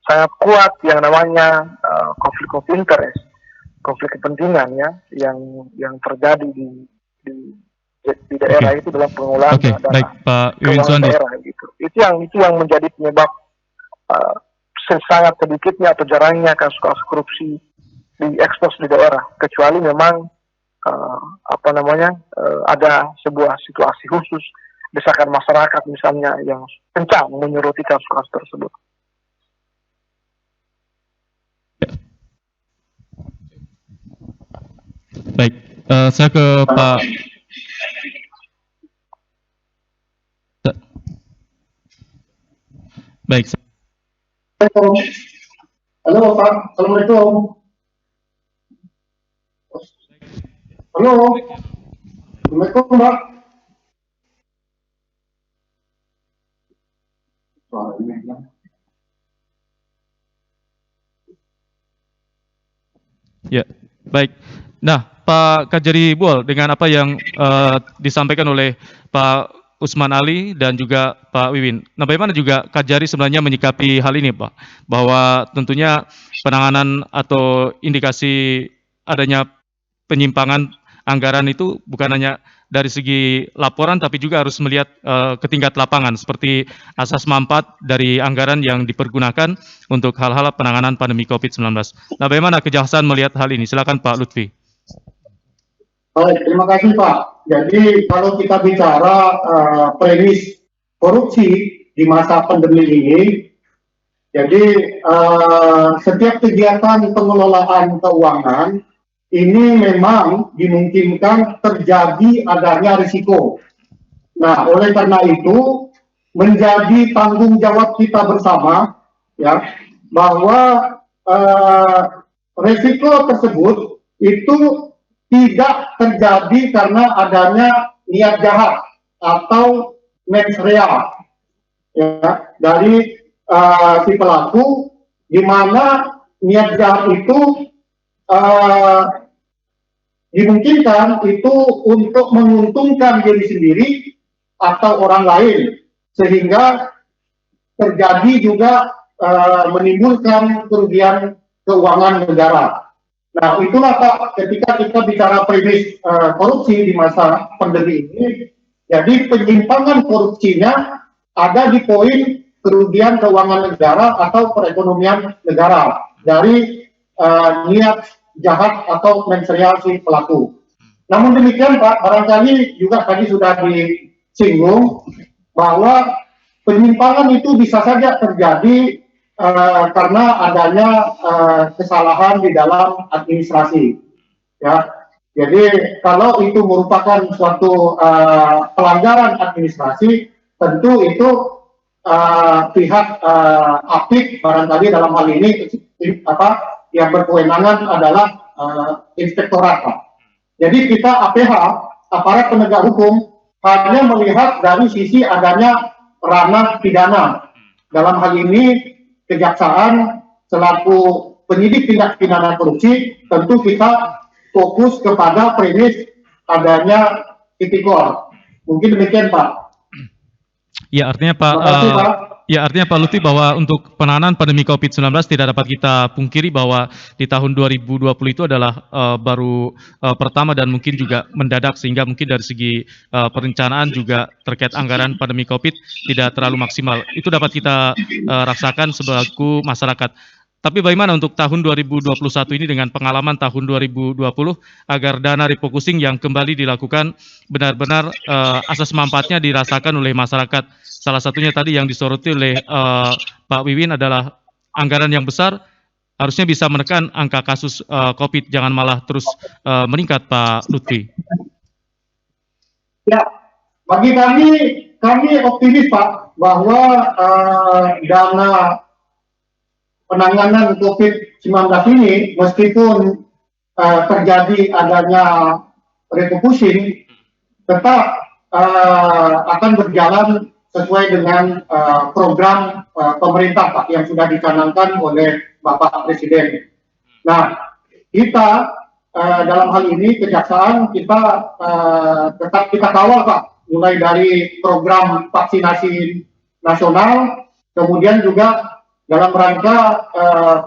sangat kuat yang namanya konflik of interest, konflik kepentingan ya yang terjadi di daerah itu dalam pengelolaan keuangan daerah gitu. Itu yang menjadi penyebab sangat sedikitnya atau jarangnya kasus-kasus korupsi diekspos di daerah, kecuali memang ada sebuah situasi khusus, desakan masyarakat misalnya yang kencang menyoroti kasus-kasus tersebut. Baik, saya ke Pak. Baik. Halo Pak, Assalamualaikum. Halo, Assalamualaikum Pak. Ya, baik. Nah, Pak Jaribul, dengan apa yang disampaikan oleh Pak Usman Ali dan juga Pak Wiwin. Nah, bagaimana juga Kak Jari sebenarnya menyikapi hal ini, Pak? Bahwa tentunya penanganan atau indikasi adanya penyimpangan anggaran itu bukan hanya dari segi laporan, tapi juga harus melihat ke tingkat lapangan, seperti asas manfaat dari anggaran yang dipergunakan untuk hal-hal penanganan pandemi COVID-19. Nah, bagaimana Kejaksaan melihat hal ini? Silakan Pak Lutfi. Baik, terima kasih Pak. Jadi kalau kita bicara premis korupsi di masa pandemi ini, jadi setiap kegiatan pengelolaan keuangan ini memang dimungkinkan terjadi adanya risiko. Nah, oleh karena itu menjadi tanggung jawab kita bersama, ya, bahwa risiko tersebut itu tidak terjadi karena adanya niat jahat atau mens rea, ya, dari si pelaku, di mana niat jahat itu dimungkinkan itu untuk menguntungkan diri sendiri atau orang lain, sehingga terjadi juga menimbulkan kerugian keuangan negara. Nah, itulah Pak, ketika kita bicara premis korupsi di masa pandemi ini, jadi penyimpangan korupsinya ada di poin kerugian keuangan negara atau perekonomian negara dari niat jahat atau mens rea si pelaku. Namun demikian Pak, barangkali juga tadi sudah disinggung bahwa penyimpangan itu bisa saja terjadi karena adanya kesalahan di dalam administrasi. Ya, jadi kalau itu merupakan suatu pelanggaran administrasi, tentu itu pihak apik barangkali dalam hal ini yang berkewenangan adalah inspektorat, Pak. Jadi kita APH, aparat penegak hukum, hanya melihat dari sisi adanya ranah pidana. Dalam hal ini kejaksaan selaku penyidik tindak pidana korupsi, tentu kita fokus kepada premis adanya tipikor. Mungkin demikian, Pak. Ya, artinya Pak. Terima kasih, Pak. Ya, artinya Pak Lutfi bahwa untuk penanganan pandemi COVID-19 tidak dapat kita pungkiri bahwa di tahun 2020 itu adalah baru pertama dan mungkin juga mendadak, sehingga mungkin dari segi perencanaan juga terkait anggaran pandemi COVID tidak terlalu maksimal. Itu dapat kita rasakan sebagai masyarakat. Tapi bagaimana untuk tahun 2021 ini dengan pengalaman tahun 2020 agar dana refocusing yang kembali dilakukan benar-benar asas manfaatnya dirasakan oleh masyarakat. Salah satunya tadi yang disoroti oleh Pak Wiwin adalah anggaran yang besar harusnya bisa menekan angka kasus COVID, jangan malah terus meningkat, Pak Lutfi. Ya, bagi kami optimis Pak bahwa dana penanganan COVID-19 ini meskipun terjadi adanya refocusing tetap akan berjalan sesuai dengan program pemerintah Pak yang sudah dicanangkan oleh Bapak Presiden. Nah, kita dalam hal ini kejaksaan kita tetap kita kawal Pak, mulai dari program vaksinasi nasional, kemudian juga dalam rangka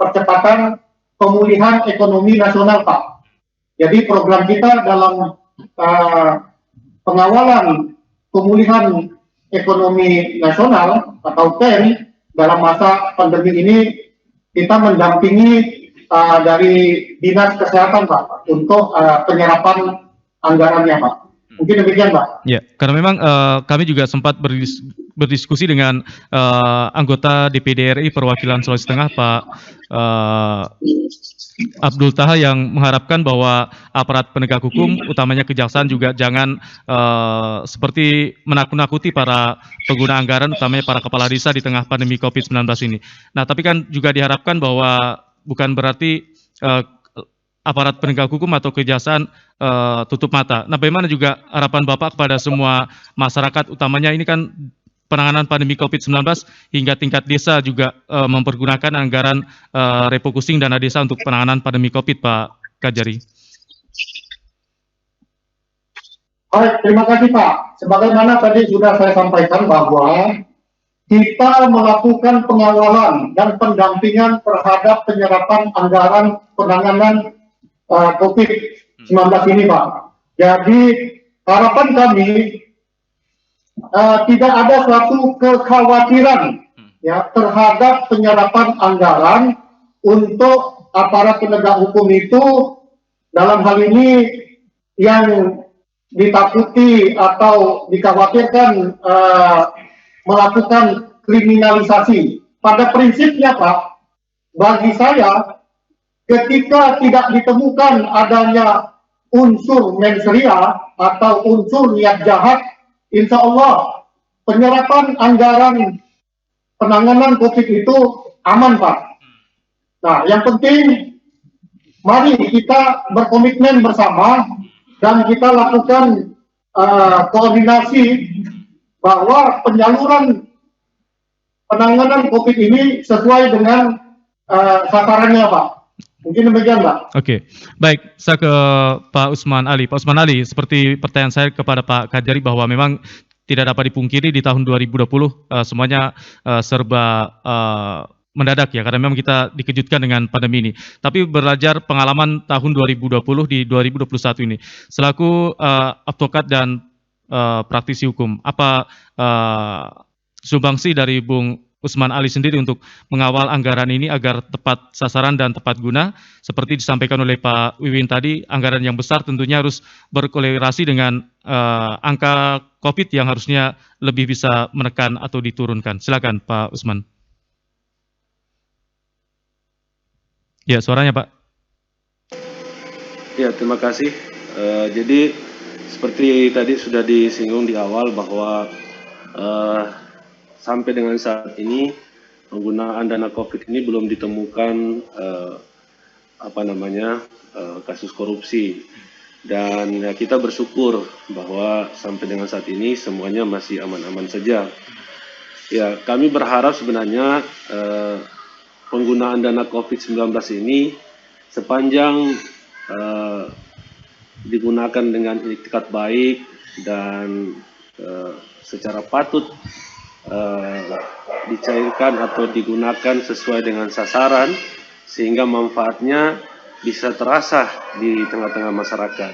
percepatan pemulihan ekonomi nasional Pak. Jadi program kita dalam pengawalan pemulihan ekonomi nasional atau PEN dalam masa pandemi ini kita mendampingi dari Dinas Kesehatan Pak untuk penyerapan anggarannya Pak. Mungkin demikian Pak. Ya, karena memang kami juga sempat berdiskusi dengan anggota DPD RI perwakilan Sulawesi Tengah Pak Abdul Taha yang mengharapkan bahwa aparat penegak hukum, utamanya kejaksaan juga jangan seperti menakut-nakuti para pengguna anggaran, utamanya para kepala desa di tengah pandemi COVID-19 ini. Nah, tapi kan juga diharapkan bahwa bukan berarti aparat penegak hukum atau kejaksaan tutup mata. Nah, bagaimana juga harapan Bapak kepada semua masyarakat, utamanya ini kan penanganan pandemi COVID-19 hingga tingkat desa juga mempergunakan anggaran refocusing dana desa untuk penanganan pandemi COVID, Pak Kajari. Baik, terima kasih Pak. Sebagaimana tadi sudah saya sampaikan bahwa kita melakukan pengawalan dan pendampingan terhadap penyerapan anggaran penanganan COVID-19 ini Pak. Jadi harapan kami tidak ada suatu kekhawatiran ya terhadap penyerapan anggaran untuk aparat penegak hukum itu, dalam hal ini yang ditakuti atau dikhawatirkan melakukan kriminalisasi. Pada prinsipnya Pak, bagi saya ketika tidak ditemukan adanya unsur mensria atau unsur niat jahat, insya Allah penyerapan anggaran penanganan COVID itu aman, Pak. Nah, yang penting mari kita berkomitmen bersama dan kita lakukan koordinasi bahwa penyaluran penanganan COVID ini sesuai dengan sasarannya, Pak. Mungkin demikian, Pak. Oke, baik. Saya ke Pak Usman Ali. Pak Usman Ali, seperti pertanyaan saya kepada Pak Kajari bahwa memang tidak dapat dipungkiri di tahun 2020 semuanya serba mendadak ya, karena memang kita dikejutkan dengan pandemi ini. Tapi belajar pengalaman tahun 2020 di 2021 ini, selaku advokat dan praktisi hukum, apa sumbangsi dari Bung Usman Ali sendiri untuk mengawal anggaran ini agar tepat sasaran dan tepat guna, seperti disampaikan oleh Pak Wiwin tadi, anggaran yang besar tentunya harus berkolerasi dengan angka COVID yang harusnya lebih bisa menekan atau diturunkan. Silakan Pak Usman. Ya, suaranya Pak. Ya, terima kasih. Jadi seperti tadi sudah disinggung di awal bahwa sampai dengan saat ini penggunaan dana COVID ini belum ditemukan kasus korupsi, dan ya, kita bersyukur bahwa sampai dengan saat ini semuanya masih aman-aman saja. Ya, kami berharap sebenarnya penggunaan dana COVID-19 ini sepanjang digunakan dengan itikat baik dan secara patut dicairkan atau digunakan sesuai dengan sasaran sehingga manfaatnya bisa terasa di tengah-tengah masyarakat.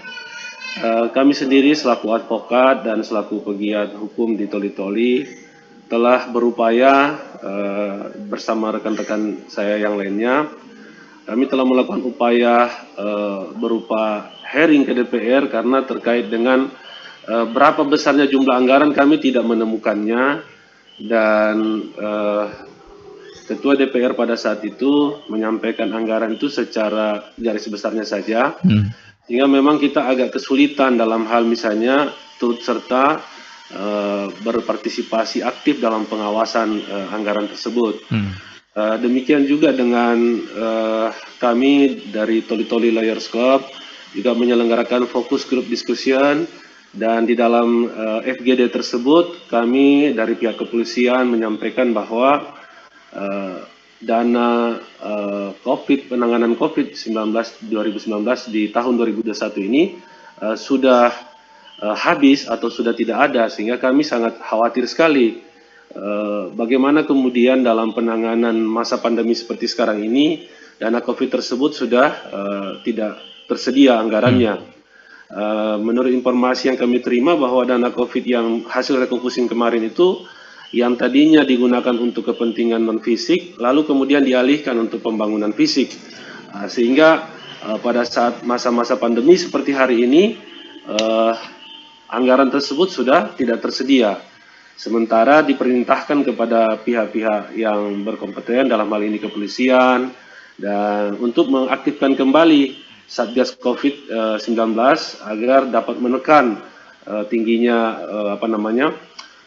Kami sendiri selaku advokat dan selaku pegiat hukum di Toli-Toli telah berupaya bersama rekan-rekan saya yang lainnya. Kami telah melakukan upaya berupa hearing ke DPR karena terkait dengan berapa besarnya jumlah anggaran kami tidak menemukannya, dan Ketua DPR pada saat itu menyampaikan anggaran itu secara garis besarnya saja, sehingga memang kita agak kesulitan dalam hal misalnya turut serta berpartisipasi aktif dalam pengawasan anggaran tersebut. Demikian juga dengan kami dari Toli-Toli Lawyers Club juga menyelenggarakan fokus group discussion, dan di dalam FGD tersebut kami dari pihak kepolisian menyampaikan bahwa dana penanganan COVID-19 2019 di tahun 2021 ini sudah habis atau sudah tidak ada, sehingga kami sangat khawatir sekali bagaimana kemudian dalam penanganan masa pandemi seperti sekarang ini dana COVID tersebut sudah tidak tersedia anggarannya. Menurut informasi yang kami terima bahwa dana COVID yang hasil refocusing kemarin itu yang tadinya digunakan untuk kepentingan non-fisik lalu kemudian dialihkan untuk pembangunan fisik, sehingga pada saat masa-masa pandemi seperti hari ini anggaran tersebut sudah tidak tersedia, sementara diperintahkan kepada pihak-pihak yang berkompeten dalam hal ini kepolisian dan untuk mengaktifkan kembali Satgas COVID-19 agar dapat menekan tingginya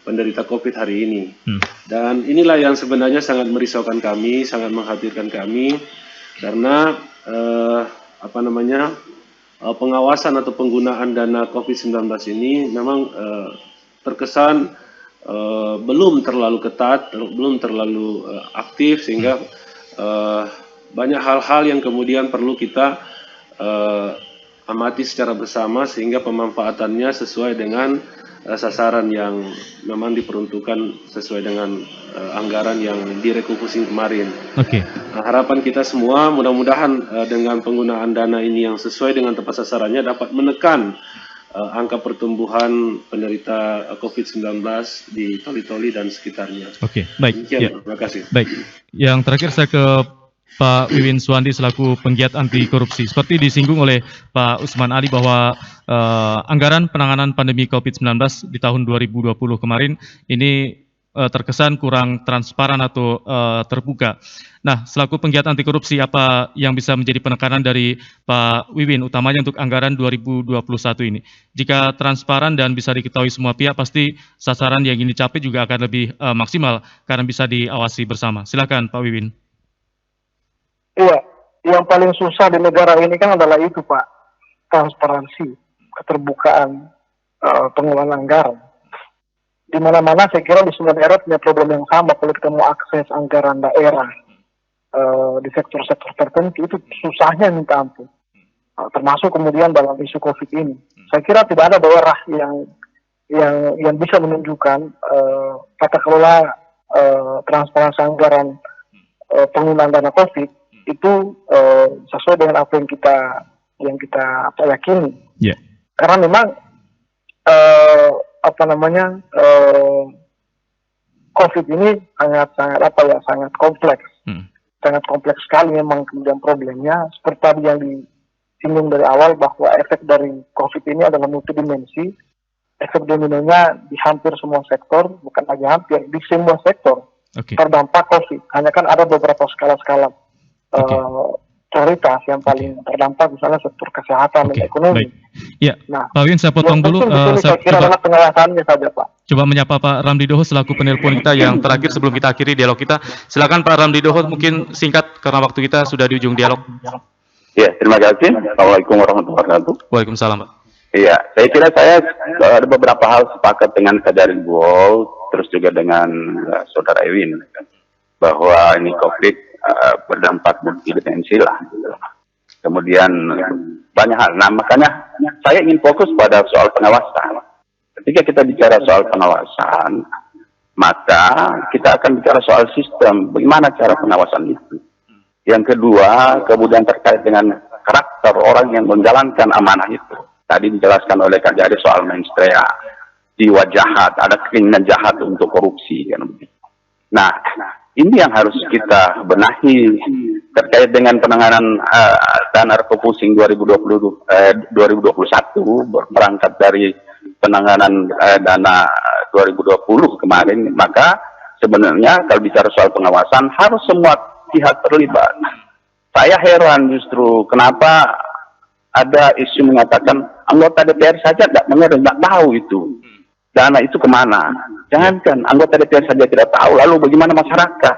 penderita COVID hari ini. Dan inilah yang sebenarnya sangat merisaukan kami, sangat mengkhawatirkan kami, karena pengawasan atau penggunaan dana COVID-19 ini memang terkesan belum terlalu ketat, belum terlalu aktif, sehingga banyak hal-hal yang kemudian perlu kita amati secara bersama sehingga pemanfaatannya sesuai dengan sasaran yang memang diperuntukkan sesuai dengan anggaran yang direfocusing kemarin. Harapan kita semua mudah-mudahan dengan penggunaan dana ini yang sesuai dengan tepat sasarannya dapat menekan angka pertumbuhan penderita COVID-19 di Toli-Toli dan sekitarnya. Baik. Terima kasih. Baik. Yang terakhir saya ke Pak Wiwin Suwandi selaku penggiat anti korupsi. Seperti disinggung oleh Pak Usman Ali bahwa anggaran penanganan pandemi COVID-19 di tahun 2020 kemarin ini terkesan kurang transparan atau terbuka. Nah, selaku penggiat anti korupsi, apa yang bisa menjadi penekanan dari Pak Wiwin, utamanya untuk anggaran 2021 ini? Jika transparan dan bisa diketahui semua pihak, pasti sasaran yang ingin dicapai juga akan lebih maksimal karena bisa diawasi bersama. Silakan Pak Wiwin. Iya, yang paling susah di negara ini kan adalah itu Pak, transparansi, keterbukaan pengelolaan anggaran. Di mana-mana saya kira di semua daerah punya problem yang sama kalau kita mau akses anggaran daerah di sektor-sektor tertentu itu susahnya minta ampun. Termasuk kemudian dalam isu COVID ini. Saya kira tidak ada daerah yang bisa menunjukkan tata kelola transparansi anggaran penggunaan dana COVID itu sesuai dengan apa yang kita yakini. Yeah. Karena memang COVID ini sangat kompleks. Sangat kompleks sekali memang kemudian problemnya. Seperti tadi yang disinggung dari awal bahwa efek dari COVID ini adalah multidimensi. Efek dominonya di hampir semua sektor, bukan hanya hampir, di semua sektor terdampak COVID. Hanya kan ada beberapa skala-skala prioritas yang paling terdampak, misalnya sektor kesehatan dan ekonomi. Baik. Ya, nah, Pak Win, saya potong dulu. Saya kira adalah pengawasannya saja, Pak. Coba menyapa Pak Ramli Doho selaku penelpon kita yang terakhir sebelum kita akhiri dialog kita. Silakan Pak Ramli Doho, mungkin singkat karena waktu kita sudah di ujung dialog. Ya, terima kasih. Assalamualaikum warahmatullahi wabarakatuh. Waalaikumsalam, Pak. Iya, saya kira saya ada beberapa hal sepakat dengan Kajari Buol, terus juga dengan Saudara Ewin, bahwa ini COVID berdampak multidimensi lah. Kemudian banyak hal. Nah, makanya saya ingin fokus pada soal pengawasan. Ketika kita bicara soal pengawasan, maka kita akan bicara soal sistem, bagaimana cara pengawasan itu. Yang kedua, kemudian terkait dengan karakter orang yang menjalankan amanah itu. Tadi dijelaskan oleh Kak Jari soal menstrea, jiwa jahat, ada keinginan jahat untuk korupsi. Kan? Nah, ini yang harus kita benahi terkait dengan penanganan dana refocusing 2021 berangkat dari penanganan dana 2020 kemarin, maka sebenarnya kalau bicara soal pengawasan harus semua pihak terlibat. Saya heran justru kenapa ada isu mengatakan anggota DPR saja nggak tahu itu dana itu kemana. Jangankan anggota DPR saja tidak tahu, lalu bagaimana masyarakat?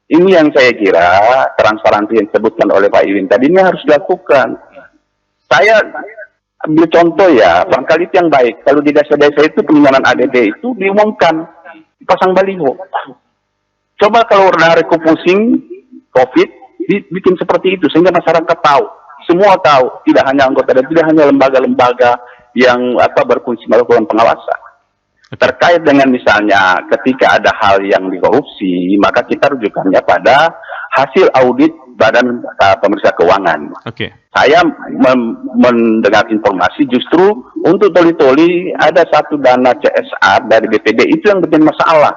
Ini yang saya kira transparansi yang disebutkan oleh Pak Iwin tadi ini harus dilakukan. Saya ambil contoh ya, barangkali itu yang baik. Kalau di desa-desa itu penimbangan ADD itu diumumkan, pasang baliho. Coba kalau udah refocusing COVID, bikin seperti itu sehingga masyarakat tahu, semua tahu, tidak hanya anggota dan tidak hanya lembaga-lembaga yang berfungsi melakukan pengawasan. Terkait dengan misalnya ketika ada hal yang dikorupsi, maka kita rujukannya pada hasil audit Badan Pemeriksa Keuangan. Saya mendengar informasi justru untuk toli-toli ada satu dana CSR dari BPD itu yang bikin masalah.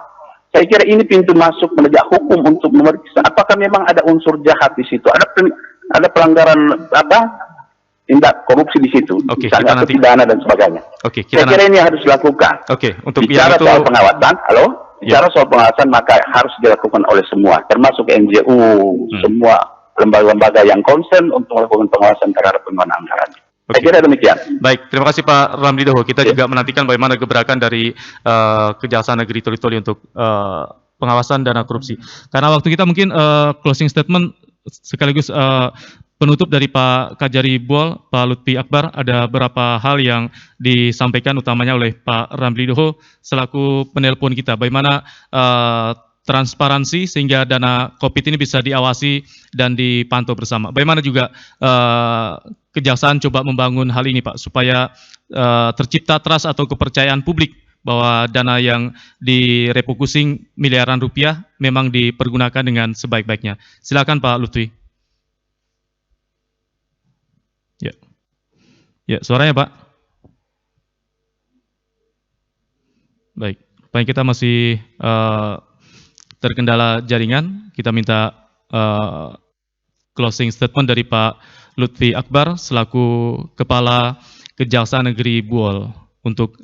Saya kira ini pintu masuk penegak hukum untuk memeriksa apakah memang ada unsur jahat di situ, ada pelanggaran tindak korupsi di situ, misalnya atau pidana dan sebagainya. Saya kira ini harus dilakukan. Untuk bicara soal pengawasan, bicara soal pengawasan maka harus dilakukan oleh semua, termasuk NGO, semua lembaga-lembaga yang concern untuk melakukan pengawasan terhadap penggunaan anggaran. Saya kira demikian. Baik, terima kasih Pak Ramli Doho. Kita juga menantikan bagaimana gebrakan dari Kejaksaan Negeri Toli-Toli untuk pengawasan dana korupsi. Karena waktu kita mungkin closing statement sekaligus penutup dari Pak Kajari Buol, Pak Lutfi Akbar, ada beberapa hal yang disampaikan utamanya oleh Pak Ramli Doho selaku penelpon kita. Bagaimana transparansi sehingga dana COVID ini bisa diawasi dan dipantau bersama. Bagaimana juga Kejaksaan coba membangun hal ini Pak, supaya tercipta trust atau kepercayaan publik bahwa dana yang direfocusing miliaran rupiah memang dipergunakan dengan sebaik-baiknya. Silakan Pak Lutfi. Ya, suaranya Pak. Baik, kita masih terkendala jaringan. Kita minta closing statement dari Pak Lutfi Akbar selaku Kepala Kejaksaan Negeri Buol untuk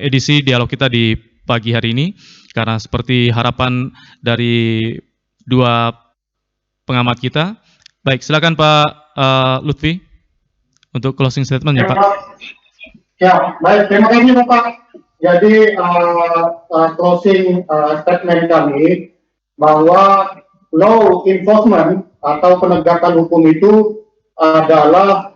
edisi dialog kita di pagi hari ini, karena seperti harapan dari dua pengamat kita. Baik, silakan Pak Lutfi untuk closing statement ya Pak. Ya, baik. Terima kasih Bapak. Jadi closing statement kami bahwa law enforcement atau penegakan hukum itu adalah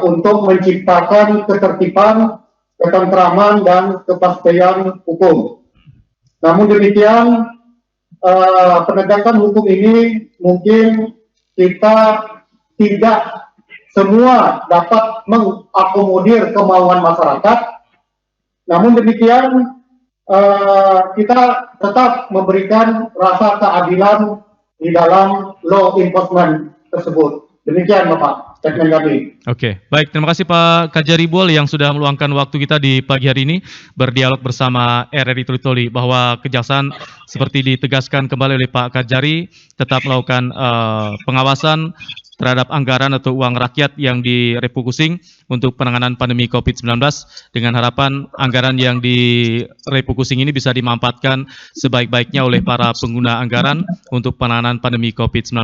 untuk menciptakan ketertiban, ketentraman dan kepastian hukum. Namun demikian, penegakan hukum ini mungkin kita tidak semua dapat mengakomodir kemauan masyarakat. Namun demikian, kita tetap memberikan rasa keadilan di dalam law enforcement tersebut. Demikian Bapak, statement kami. Oke, baik. Terima kasih Pak Kajari Buol yang sudah meluangkan waktu kita di pagi hari ini berdialog bersama RRI Tulitoli, bahwa Kejaksaan seperti ditegaskan kembali oleh Pak Kajari tetap melakukan pengawasan terhadap anggaran atau uang rakyat yang direfocusing untuk penanganan pandemi COVID-19 dengan harapan anggaran yang direfocusing ini bisa dimanfaatkan sebaik-baiknya oleh para pengguna anggaran untuk penanganan pandemi COVID-19.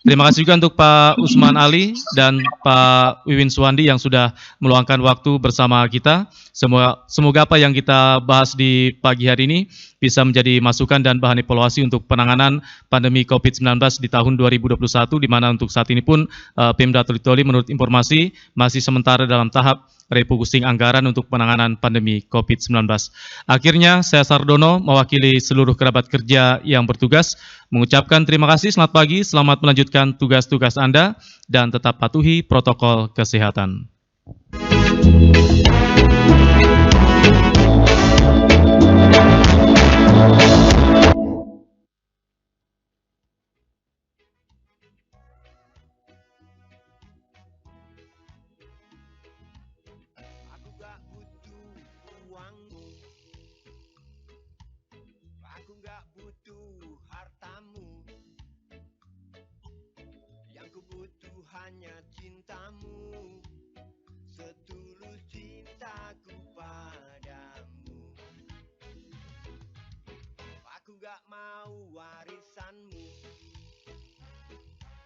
Terima kasih juga untuk Pak Usman Ali dan Pak Wiwin Suwandi yang sudah meluangkan waktu bersama kita. Semoga apa yang kita bahas di pagi hari ini bisa menjadi masukan dan bahan evaluasi untuk penanganan pandemi COVID-19 di tahun 2021, di mana untuk saat ini pun Pemda Tulitoli menurut informasi masih sementara dalam tahap refocusing anggaran untuk penanganan pandemi COVID-19. Akhirnya, saya Sardono mewakili seluruh kerabat kerja yang bertugas mengucapkan terima kasih, selamat pagi, selamat melanjutkan tugas-tugas Anda, dan tetap patuhi protokol kesehatan. Aku gak butuh hartamu, yang ku butuh hanya cintamu.